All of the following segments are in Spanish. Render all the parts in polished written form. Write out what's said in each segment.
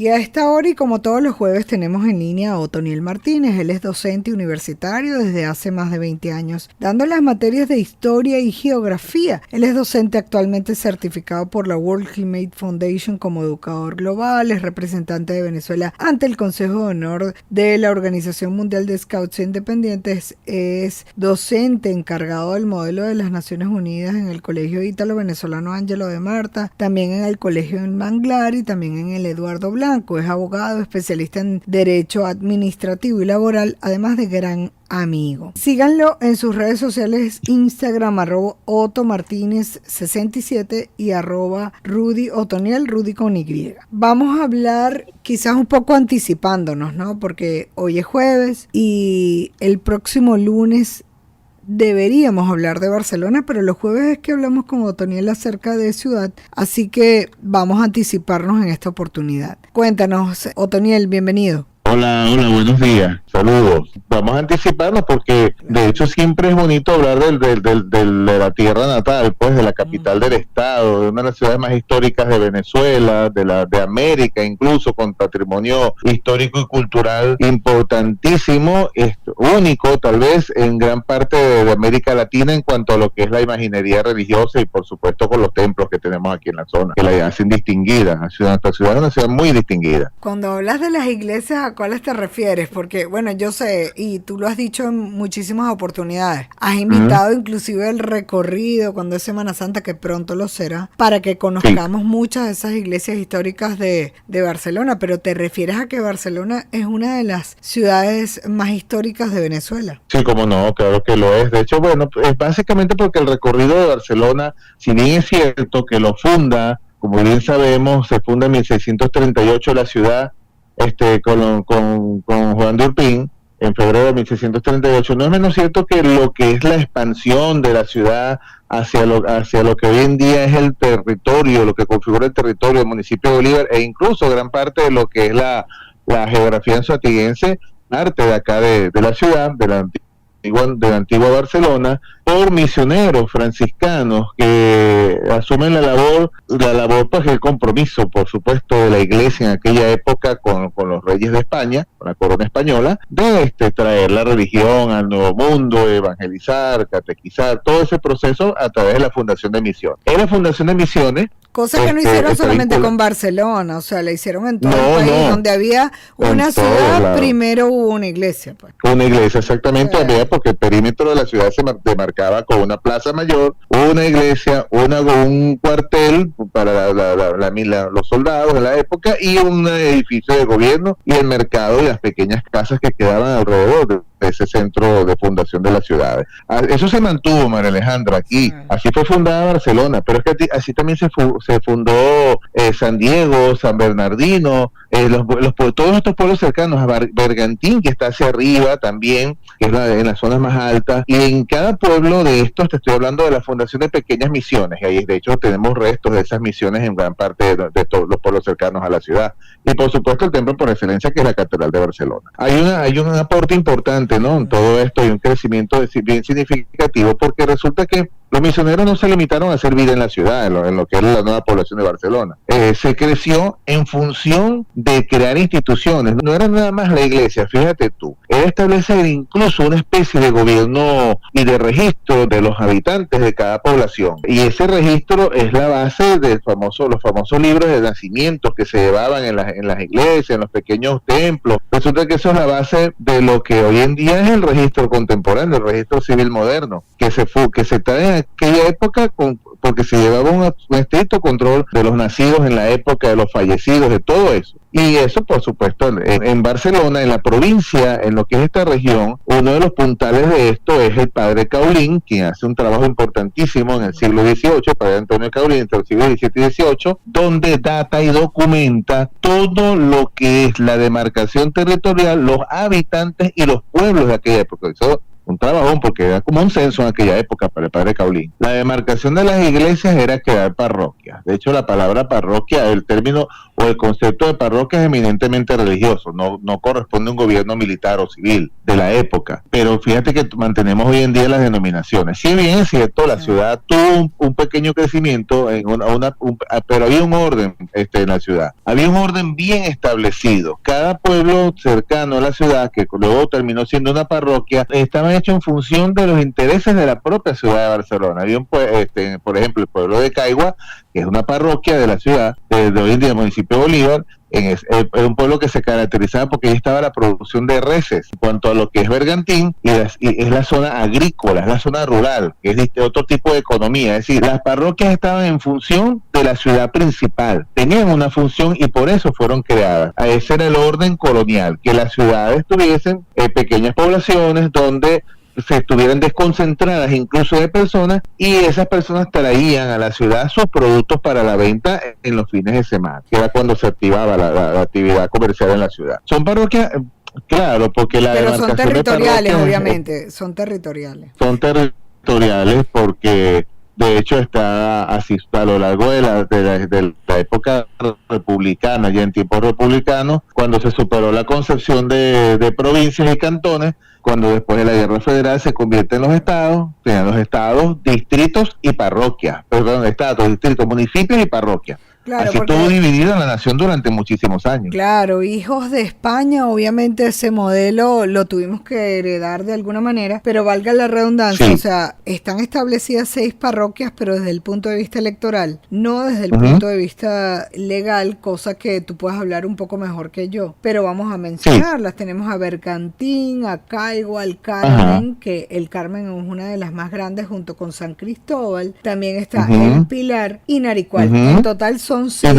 Y a esta hora y como todos los jueves tenemos en línea a Otoniel Martínez. Él es docente universitario desde hace más de 20 años, dando las materias de historia y geografía. Él es docente actualmente certificado por la World Climate Foundation como educador global, es representante de Venezuela ante el Consejo de Honor de la Organización Mundial de Scouts Independientes, es docente encargado del modelo de las Naciones Unidas en el Colegio Ítalo-Venezolano Ángelo de Marta, también en el Colegio en Manglar y también en el Eduardo Blanco. Es abogado, especialista en Derecho Administrativo y Laboral, además de gran amigo. Síganlo en sus redes sociales, Instagram, @OtoMartinez67 y @RudyOtoniel, Rudy con Y. Vamos a hablar quizás un poco anticipándonos, ¿no? Porque hoy es jueves y el próximo lunes deberíamos hablar de Barcelona, pero los jueves es que hablamos con Otoniel acerca de ciudad, así que vamos a anticiparnos en esta oportunidad. Cuéntanos, Otoniel, bienvenido. Hola, buenos días, saludos. Vamos a anticiparnos porque de hecho siempre es bonito hablar de la tierra natal, pues de la capital del estado, de una de las ciudades más históricas de Venezuela, de América, incluso con patrimonio histórico y cultural importantísimo, único tal vez en gran parte de América Latina en cuanto a lo que es la imaginería religiosa y por supuesto con los templos que tenemos aquí en la zona, que la hacen distinguida. Nuestra ciudad es una ciudad muy distinguida. Cuando hablas de las iglesias, ¿a cuáles te refieres? Porque, bueno, yo sé, y tú lo has dicho en muchísimas oportunidades, has invitado inclusive el recorrido cuando es Semana Santa, que pronto lo será, para que conozcamos muchas de esas iglesias históricas de Barcelona, pero te refieres a que Barcelona es una de las ciudades más históricas de Venezuela. Sí, cómo no, claro que lo es. De hecho, bueno, es básicamente porque el recorrido de Barcelona, si bien es cierto que lo funda, como bien sabemos, se funda en 1638 la ciudad, con Juan de Urpín, en febrero de 1638, no es menos cierto que lo que es la expansión de la ciudad hacia lo que hoy en día es el territorio, lo que configura el territorio del municipio de Bolívar, e incluso gran parte de lo que es la geografía anzoáteguense, parte de acá de la ciudad, de la antigua Barcelona, por misioneros franciscanos que asumen la labor pues el compromiso, por supuesto, de la iglesia en aquella época con los reyes de España, con la corona española, de traer la religión al Nuevo Mundo, evangelizar, catequizar, todo ese proceso a través de la fundación de misiones. En la fundación de misiones, cosa que no hicieron solamente con Barcelona, o sea, la hicieron en todo el país, donde había una ciudad, primero hubo una iglesia. Pues. Una iglesia, exactamente, porque el perímetro de la ciudad se demarcaba con una plaza mayor, una iglesia, un cuartel para los soldados de la época y un edificio de gobierno y el mercado y las pequeñas casas que quedaban alrededor de ese centro de fundación de las ciudades. Eso se mantuvo, María Alejandra, aquí. Así fue fundada Barcelona, pero es que así también se fundó San Diego, San Bernardino, todos estos pueblos cercanos a Bergantín, que está hacia arriba también, que es en las zonas más altas, y en cada pueblo de estos te estoy hablando de la fundación de pequeñas misiones, y ahí de hecho tenemos restos de esas misiones en gran parte de todos los pueblos cercanos a la ciudad, y por supuesto el templo por excelencia que es la Catedral de Barcelona. Hay un aporte importante, ¿no? En todo esto hay un crecimiento bien significativo, porque resulta que los misioneros no se limitaron a hacer vida en la ciudad, en lo que es la nueva población de Barcelona. Se creció en función de crear instituciones. No era nada más la iglesia, fíjate tú. Era establecer incluso una especie de gobierno y de registro de los habitantes de cada población. Y ese registro es la base de los famosos libros de nacimientos que se llevaban en las iglesias, en los pequeños templos. Resulta que eso es la base de lo que hoy en día es el registro contemporáneo, el registro civil moderno, que se trae en aquella época porque se llevaba un estricto control de los nacidos en la época, de los fallecidos, de todo eso. Y eso, por supuesto, en Barcelona, en la provincia, en lo que es esta región, uno de los puntales de esto es el padre Caulín, quien hace un trabajo importantísimo en el siglo XVIII, el padre Antonio Caulín, entre el siglo XVII y XVIII, donde data y documenta todo lo que es la demarcación territorial, los habitantes y los pueblos de aquella época. Eso un trabajón porque era como un censo en aquella época para el padre Caulín. La demarcación de las iglesias era crear parroquias. De hecho, la palabra parroquia, el término o el concepto de parroquia es eminentemente religioso, no corresponde a un gobierno militar o civil de la época, pero fíjate que mantenemos hoy en día las denominaciones. Si bien es cierto, la ciudad tuvo un pequeño crecimiento, pero había un orden en la ciudad, había un orden bien establecido. Cada pueblo cercano a la ciudad, que luego terminó siendo una parroquia, estaba hecho en función de los intereses de la propia ciudad de Barcelona. Había por ejemplo, el pueblo de Caigua, que es una parroquia de la ciudad, de hoy en día el municipio de Bolívar, es un pueblo que se caracterizaba porque ahí estaba la producción de reses. En cuanto a lo que es Bergantín, y es la zona agrícola, es la zona rural, que es otro tipo de economía. Es decir, las parroquias estaban en función de la ciudad principal, tenían una función y por eso fueron creadas. Ese era el orden colonial, que las ciudades tuviesen pequeñas poblaciones donde se estuvieran desconcentradas incluso de personas, y esas personas traían a la ciudad sus productos para la venta en los fines de semana, que era cuando se activaba la actividad comercial en la ciudad. Son parroquias, claro, porque la pero son territoriales, obviamente, son territoriales. Son territoriales porque de hecho está así a lo largo de la época republicana, ya en tiempos republicanos, cuando se superó la concepción de provincias y cantones, cuando después de la guerra federal se convierte en los estados, tenían los estados, distritos y parroquias, estados, distritos, municipios y parroquias. Claro, así todo dividido en la nación durante muchísimos años. Claro, hijos de España, obviamente ese modelo lo tuvimos que heredar de alguna manera, pero valga la redundancia, sí. O sea, están establecidas 6 parroquias, pero desde el punto de vista electoral, no desde el punto de vista legal, cosa que tú puedes hablar un poco mejor que yo, pero vamos a mencionarlas. Sí. Tenemos a Bergantín, a Caigua, al Carmen, que el Carmen es una de las más grandes junto con San Cristóbal, también está el Pilar y Naricual. En total son 6.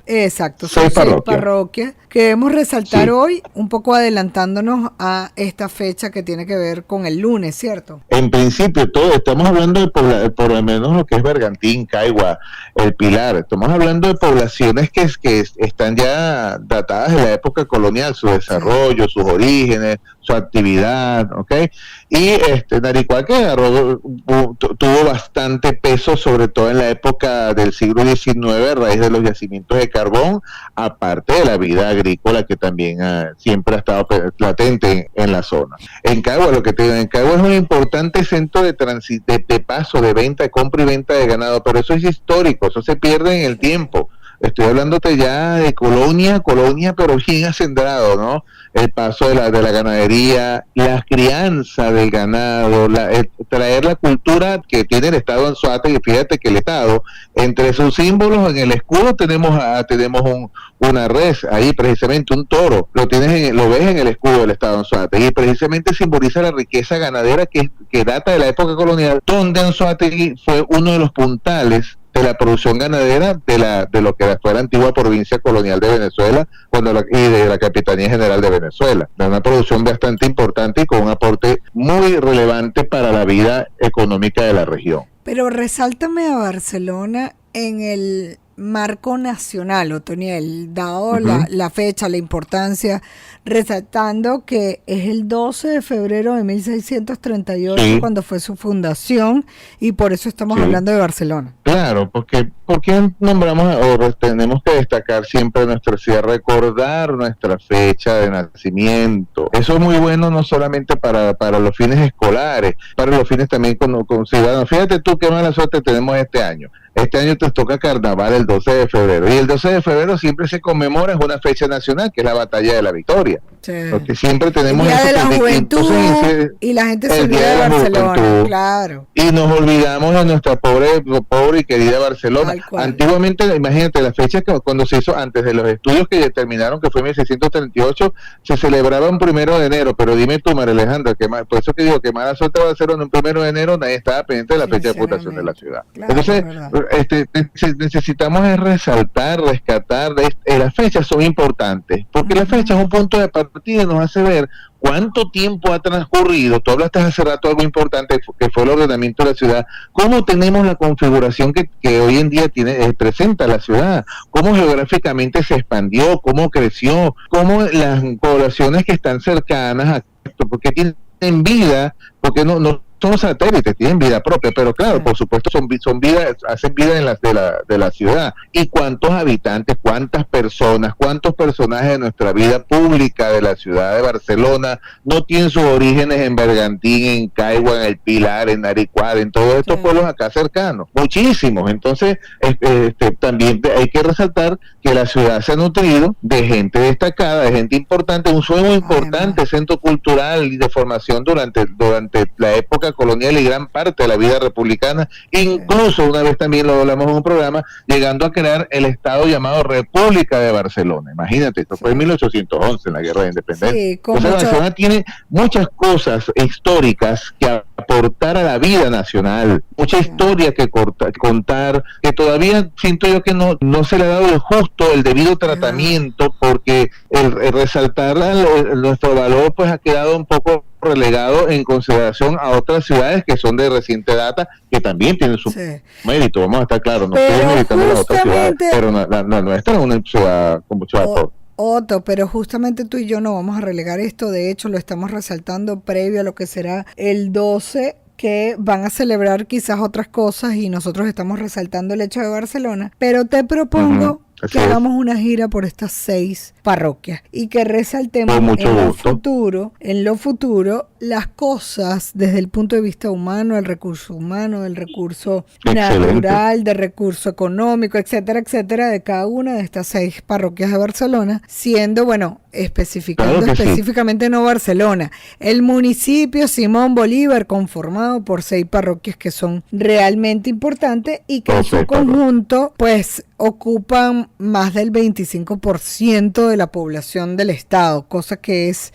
Exacto, son 6 parroquias. Queremos resaltar hoy, un poco adelantándonos a esta fecha que tiene que ver con el lunes, ¿cierto? En principio, estamos hablando de por lo menos lo que es Bergantín, Caigua, el Pilar. Estamos hablando de poblaciones que están ya datadas de la época colonial, su desarrollo, sus orígenes, su actividad, ¿ok? Y Naricual, que tuvo bastante peso, sobre todo en la época del siglo XIX, a raíz de los yacimientos de carbón, aparte de la vida agrícola que también siempre ha estado latente en la zona. En Caigua, en Caigua es un importante centro de paso, de venta, de compra y venta de ganado, pero eso es histórico, eso se pierde en el tiempo. Estoy hablándote ya de colonia, pero bien acendrado, ¿no? El paso de la ganadería, la crianza del ganado, traer la cultura que tiene el Estado Anzoátegui. Fíjate que el Estado, entre sus símbolos en el escudo tenemos una res, ahí precisamente un toro, lo ves en el escudo del Estado Anzoátegui, y precisamente simboliza la riqueza ganadera que data de la época colonial, donde Anzoátegui fue uno de los puntales de la producción ganadera de lo que fue la antigua provincia colonial de Venezuela y de la Capitanía General de Venezuela. De una producción bastante importante y con un aporte muy relevante para la vida económica de la región. Pero resáltame a Barcelona en el marco nacional, Otoniel, dado la fecha, la importancia, resaltando que es el 12 de febrero de 1638 cuando fue su fundación, y por eso estamos hablando de Barcelona. Claro, porque nombramos o tenemos que destacar siempre nuestra ciudad, recordar nuestra fecha de nacimiento. Eso es muy bueno no solamente para los fines escolares, para los fines también con ciudadanos. Fíjate tú qué mala suerte tenemos este año. Este año te toca carnaval el 12 de febrero, y el 12 de febrero siempre se conmemora, es una fecha nacional, que es la Batalla de la Victoria. Sí. Porque siempre tenemos el Día de la Juventud, y la gente se olvida de Barcelona, claro. Y nos olvidamos de nuestra pobre y querida Barcelona. Antiguamente, imagínate, la fecha que cuando se hizo antes de los estudios que determinaron que fue en 1638, se celebraba un 1 de enero, pero dime tú, María Alejandra, por eso que digo que mala suerte va a ser un 1 de enero, nadie estaba pendiente de la fecha de fundación de la ciudad. Claro, entonces, necesitamos resaltar, rescatar, las fechas son importantes, porque la fecha es un punto de partida y nos hace ver cuánto tiempo ha transcurrido. Tú hablaste hace rato algo importante, que fue el ordenamiento de la ciudad, cómo tenemos la configuración que hoy en día presenta la ciudad, cómo geográficamente se expandió, cómo creció, cómo las poblaciones que están cercanas a esto, porque tienen vida, porque no son satélites, tienen vida propia, pero claro, por supuesto son vida, hacen vida en de la ciudad. ¿Y cuántos habitantes, cuántas personas, cuántos personajes de nuestra vida pública de la ciudad de Barcelona no tienen sus orígenes en Bergantín, en Caigua, en El Pilar, en Naricuada, en todos estos pueblos acá cercanos? Muchísimos. Entonces, también hay que resaltar que la ciudad se ha nutrido de gente destacada, de gente importante, un suelo importante, centro cultural y de formación durante la época colonial y gran parte de la vida republicana, incluso una vez también lo hablamos en un programa, llegando a crear el estado llamado República de Barcelona. Imagínate, esto fue en 1811, en la Guerra de Independencia. Entonces Barcelona tiene muchas cosas históricas que aportar a la vida nacional, mucha historia que contar, que todavía siento yo que no se le ha dado el debido tratamiento, porque el resaltar nuestro valor pues ha quedado un poco relegado en consideración a otras ciudades que son de reciente data, que también tienen su mérito, vamos a estar claros, no estoy meritando las otras ciudades, pero la nuestra es una ciudad con mucho valor. Otto, pero justamente tú y yo no vamos a relegar esto, de hecho lo estamos resaltando previo a lo que será el 12, que van a celebrar quizás otras cosas y nosotros estamos resaltando el hecho de Barcelona, pero te propongo que hagamos una gira por estas 6 parroquias y que resaltemos en lo futuro las cosas desde el punto de vista humano, el recurso natural, del recurso económico, etcétera, etcétera, de cada una de estas 6 parroquias de Barcelona, siendo, especificando específicamente no Barcelona, el municipio Simón Bolívar, conformado por 6 parroquias que son realmente importantes y que en su conjunto, pues, ocupan más del 25% de la población del estado, cosa que es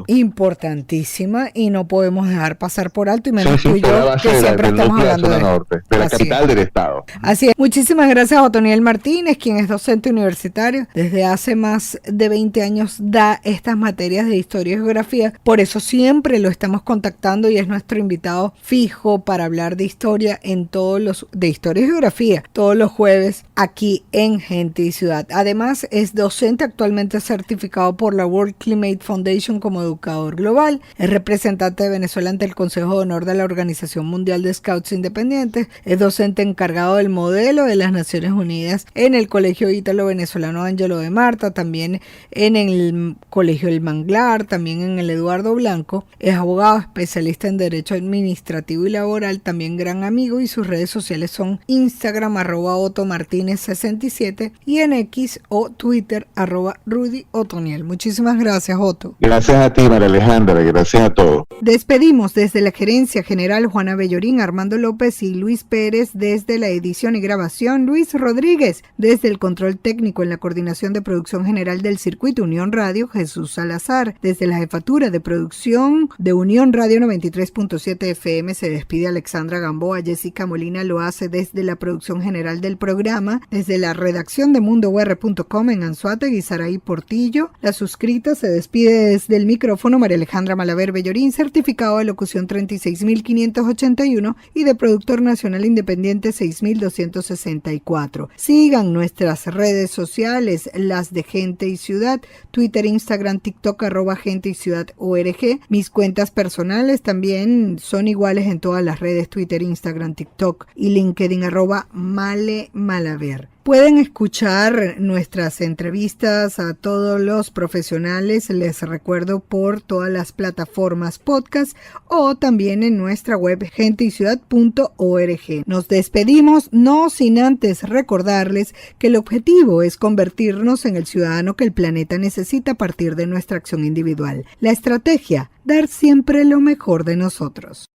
importantísima y no podemos dejar pasar por alto, y menos tú y yo, que siempre estamos hablando de la capital del estado. Así es. Muchísimas gracias a Otoniel Martínez, quien es docente universitario. Desde hace más de 20 años da estas materias de historia y geografía, por eso siempre lo estamos contactando y es nuestro invitado fijo para hablar de historia de historia y geografía todos los jueves aquí en Gente y Ciudad. Además, es docente actualmente certificado por la World Climate Foundation como educador global. Es representante de Venezuela ante el Consejo de Honor de la Organización Mundial de Scouts Independientes. Es docente encargado del modelo de las Naciones Unidas en el Colegio Ítalo-Venezolano Ángelo de Marta, también en el Colegio El Manglar, también en el Eduardo Blanco. Es abogado especialista en Derecho Administrativo y Laboral, también gran amigo, y sus redes sociales son Instagram @OtoMartinez67 y en X o Twitter @RudyOtoniel. Muchísimas gracias, Otto. Gracias a ti, María Alejandra, gracias a todos. Despedimos desde la Gerencia General Juana Bellorín, Armando López y Luis Pérez, desde la edición y grabación Luis Rodríguez, desde el control técnico en la coordinación de producción general del Circuito Unión Radio Jesús Salazar, desde la jefatura de producción de Unión Radio 93.7 FM se despide Alexandra Gamboa. Jessica Molina lo hace desde la producción general del programa, desde la redacción de mundour.com en Anzoátegui, Saraí Portillo. La suscrita se despide desde el micrófono María Alejandra Malaver Bellorín, certificado de locución 36.581 y de productor nacional independiente 6.264. Sigan nuestras redes sociales, las de Gente y Ciudad, Twitter, Instagram, TikTok, @Gente y Ciudad ORG. Mis cuentas personales también son iguales en todas las redes, Twitter, Instagram, TikTok y LinkedIn, @MaleMalaver. Pueden escuchar nuestras entrevistas a todos los profesionales, les recuerdo, por todas las plataformas podcast o también en nuestra web genteyciudad.org. Nos despedimos, no sin antes recordarles que el objetivo es convertirnos en el ciudadano que el planeta necesita a partir de nuestra acción individual. La estrategia, dar siempre lo mejor de nosotros.